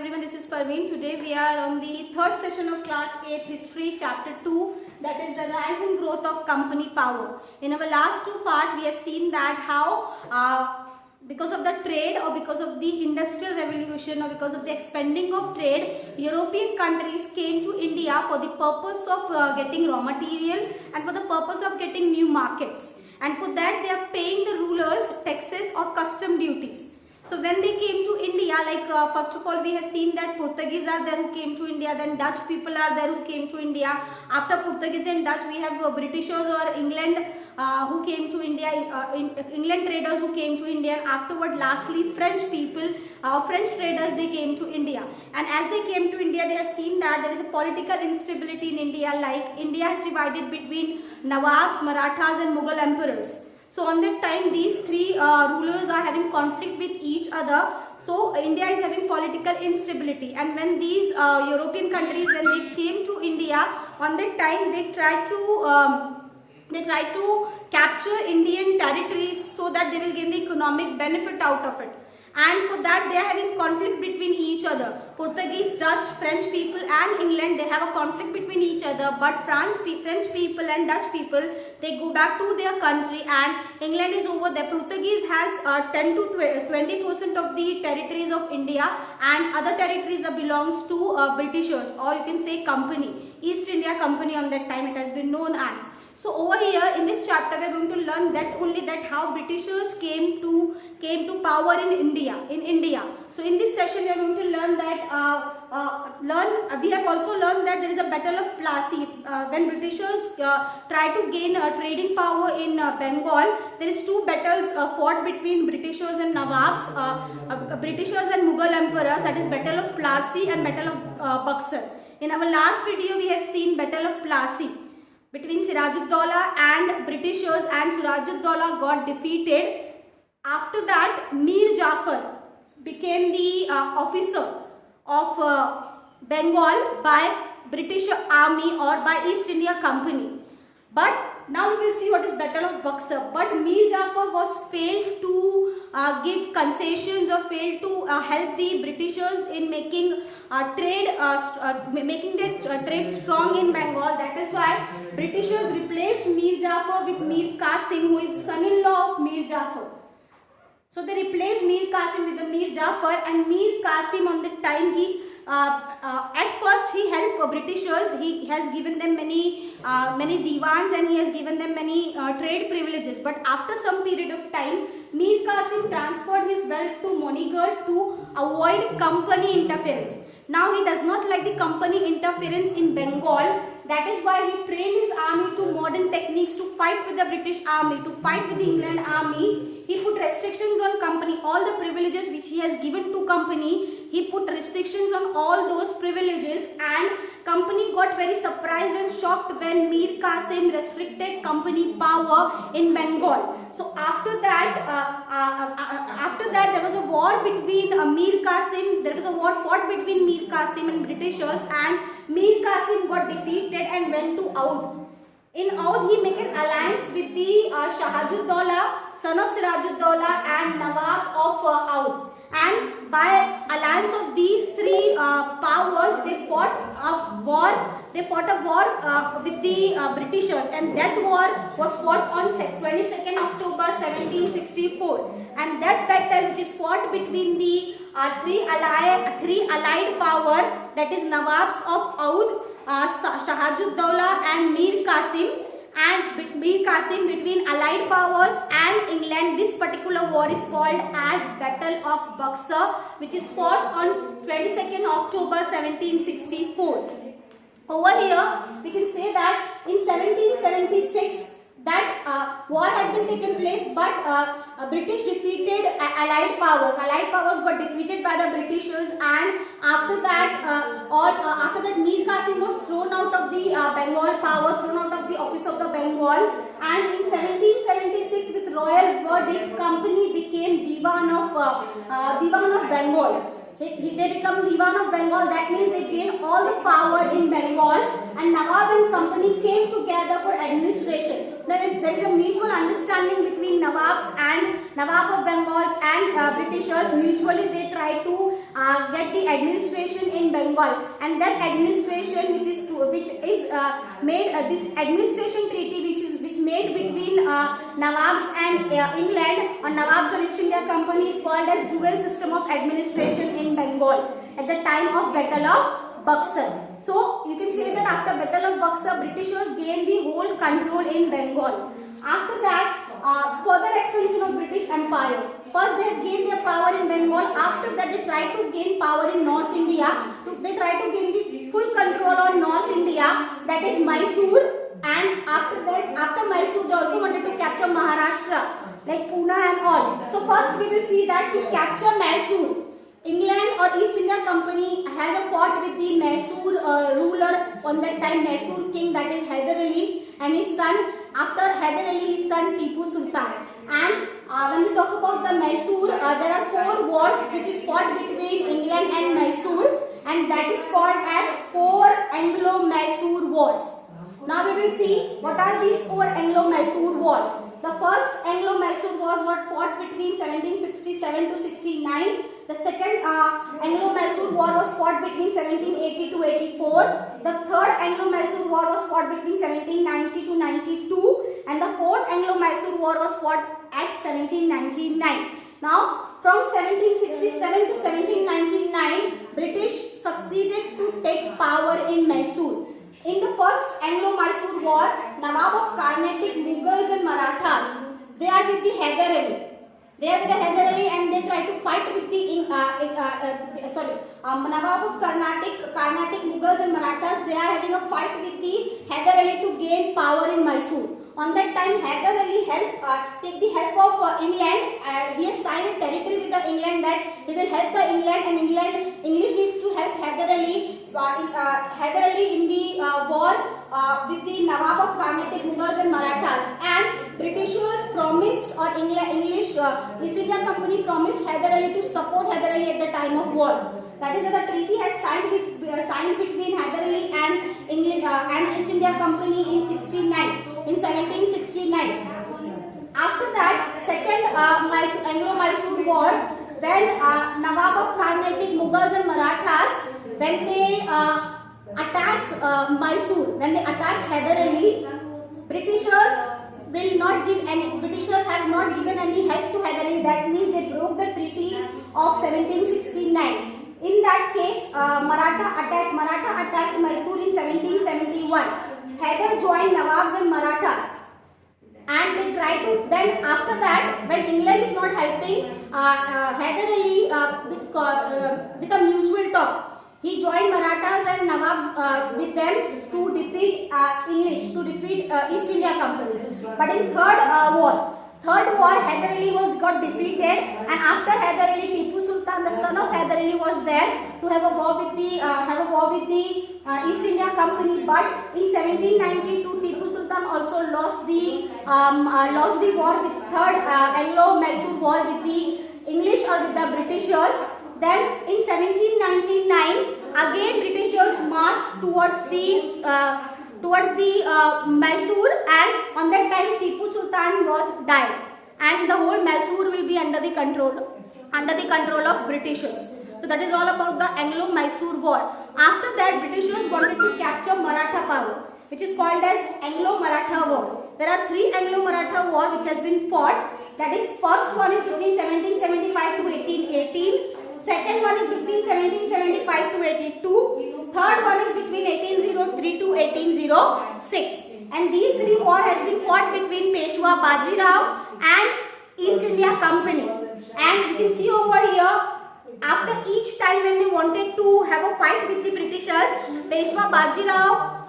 everyone, this is Parveen. Today we are on the third session of class 8 history chapter 2, that is the rise and growth of company power. In our last two parts we have seen that how because of the trade or because of the industrial revolution or because of the expanding of trade, European countries came to India for the purpose of getting raw material and for the purpose of getting new markets, and for that they are paying the rulers taxes or custom duties. So when they came to India, first of all we have seen that Portuguese are there who came to India, then Dutch people are there who came to India. After Portuguese and Dutch we have Britishers or England who came to India, England traders who came to India, and afterward lastly French people, French traders, they came to India. And as they came to India, they have seen that there is a political instability in India, like India is divided between Nawabs, Marathas and Mughal emperors. So on that time these three rulers are having conflict with each other. So India is having political instability, and when these European countries, when they came to India, on that time they tried to capture Indian territories so that they will gain the economic benefit out of it. And for that they are having conflict between each other. Portuguese, Dutch, French people and England, they have a conflict between each other, but French people and Dutch people, they go back to their country and England is over there. Portuguese has 10 to 20% of the territories of India, and other territories belongs to Britishers, or you can say company, East India Company. On that time it has been known as. So over here in this chapter we are going to learn that how Britishers came to power in India. So in this session we are going to learn that we have also learned that there is a battle of Plassey. When Britishers try to gain trading power in Bengal, there is two battles fought between Britishers and Nawabs, Britishers and Mughal emperors, that is Battle of Plassey and Battle of Buxar. In our last video we have seen Battle of Plassey between Siraj-ud-Daulah and Britishers, and Siraj-ud-Daulah got defeated. After that Mir Jafar became the officer of Bengal by British army or by East India Company. But now we will see what is Battle of Buxar. But Mir Jafar was failed to give concessions or failed to help the Britishers in making making their trade strong in Bengal. That is why Britishers replaced Mir Jafar with Mir Qasim, who is son-in-law of Mir Jafar. So they replaced Mir Qasim with the Mir Jafar, and Mir Qasim on the time at first he helped Britishers. He has given them many divans and he has given them many trade privileges. But after some period of time, Mir Qasim transferred his wealth to Monigarh to avoid company interference. Now he does not like the company interference in Bengal. That is why he trained his army to modern techniques to fight with the British army, to fight with the England army. He put restrictions on company. All the privileges which he has given to company, he put restrictions on all those privileges, and company got very surprised and shocked when Mir Qasim restricted company power in Bengal. So after that there was a war between Mir Qasim. There was a war fought between Mir Qasim and Britishers, and Mir Qasim got defeated and went to Oudh. In Oudh he made an alliance with the Shahajud-Daulah, son of Siraj-ud-Daulah, and Nawab of Oudh. And by alliance of these three powers, they fought a war. They fought a war with the Britishers, and that war was fought on 22nd October 1764. And that battle, which is fought between the three allied power, that is Nawabs of Oudh, Shahajud-Daulah and Mir Qasim, and Mir Qasim between allied powers and England. This particular war is called as Battle of Buxar, which is fought on 22nd October 1764. Over here we can say that in 1776 that war has been taken place, but British defeated allied powers. Allied powers got defeated by the Britishers, and after that Mir Qasim was thrown out of the Bengal power, thrown out of the office of the Bengal, and in 1776 with royal verdict, company became Diwan of Bengal. They become Diwan of Bengal. That means they gain all the power in Bengal, and Nawab and company came together for administration. There is a mutual understanding between Nawabs and Nawab of Bengals and Britishers. Mutually they try to get the administration in Bengal, and that administration which is made this administration treaty which made between Nawabs and England, or Nawabs or East India Company, is called as dual system of administration in Bengal at the time of Battle of Buxar. So you can say that after Battle of Buxar, Britishers gained the whole control in Bengal. After that, further expansion of British Empire. First they have gained their power in Bengal. After that they tried to gain power in North India. So they tried to gain the full control on North India, that is Mysore. And after that, after Mysore, they also wanted to capture Maharashtra, like Pune and all. So first we will see that to capture Mysore, England or East India Company has a fought with the Mysore ruler on that time, Mysore king, that is Hyder Ali, and his son. After Hyder Ali, his son Tipu Sultan. And when we talk about the Mysore, there are 4 wars which is fought between England and Mysore, and that is called as 4 Anglo-Mysore wars. Now we will see what are these 4 Anglo-Mysore wars. The first Anglo-Mysore wars were fought between 1767 to 69. The second Anglo-Mysore war was fought between 1780 to 84. The third Anglo-Mysore war was fought between 1790 to 92. And the fourth Anglo-Mysore war was fought at 1799. Now from 1767 to 1799, British succeeded to take power in Mysore. In the first Anglo-Mysore war, Nawab of Carnatic, Mughals and Marathas, they are with the Hyder Ali. They are with the Hyder Ali and they try to fight with the Nawab of Carnatic, Mughals and Marathas. They are having a fight with the Hyder Ali to gain power in Mysore. On that time, Hyder Ali take the help of England. He has signed a territory with the England that he will help the England, and English needs to help Hyder Ali in the war with the Nawab of Carnatic, Mughals and Marathas. And Britishers promised, or English East India Company promised Hyder Ali to support Hyder Ali at the time of war. That is, the treaty has signed between Hyder Ali and England and East India Company in 1769. After that, second Anglo-Mysore war, when Nawab of Carnatic, Mughals and Marathas, when they attack Mysore, when they attack Hyder Ali, Britishers has not given any help to Hyder Ali. That means they broke the treaty of 1769. In that case, Maratha attacked Mysore in 1771. Hyder joined Nawabs and Marathas. And they tried to, then after that, when England is not helping, Hyder Ali with a mutual talk, he joined Marathas and Nawabs with them to defeat East India Company. But in third war, Hyder Ali got defeated, and after Hyder Ali, Tipu Sultan, the son of Hyder Ali, was there to have a war with the East India Company. But in 1792, Tipu Sultan also lost the war with third Anglo-Mysore war with the English or with the Britishers. Then in 1799, again Britishers marched towards the Mysore, and on that time Tipu Sultan was died, and the whole Mysore will be under the control of Britishers. So that is all about the Anglo-Mysore war. After that, Britishers wanted to capture Maratha power, which is called as Anglo-Maratha war. There are 3 Anglo-Maratha war which has been fought. That is, first one is between 1775 to 1818. Second one is between 1775 to 82. Third one is between 1803 to 1806. And these 3 wars has been fought between Peshwa Bajirao and East India Company. And you can see over here, after each time when they wanted to have a fight with the Britishers, Peshwa Bajirao,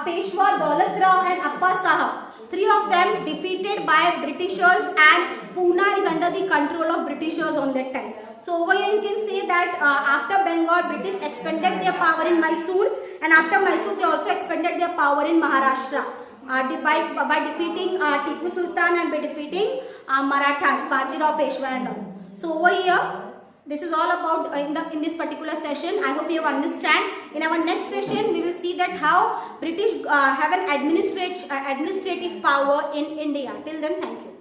Peshwa Daulat Rao and Appa Sahab, 3 of them defeated by Britishers, and Pune is under the control of Britishers on that time. So over here you can say that after Bengal, British expanded their power in Mysore, and after Mysore they also expanded their power in Maharashtra by defeating Tipu Sultan and by defeating Marathas, Bajirao, Peshwa and all. So over here, this is all about in this particular session. I hope you have understand. In our next session, we will see that how British have an administrative power in India. Till then, thank you.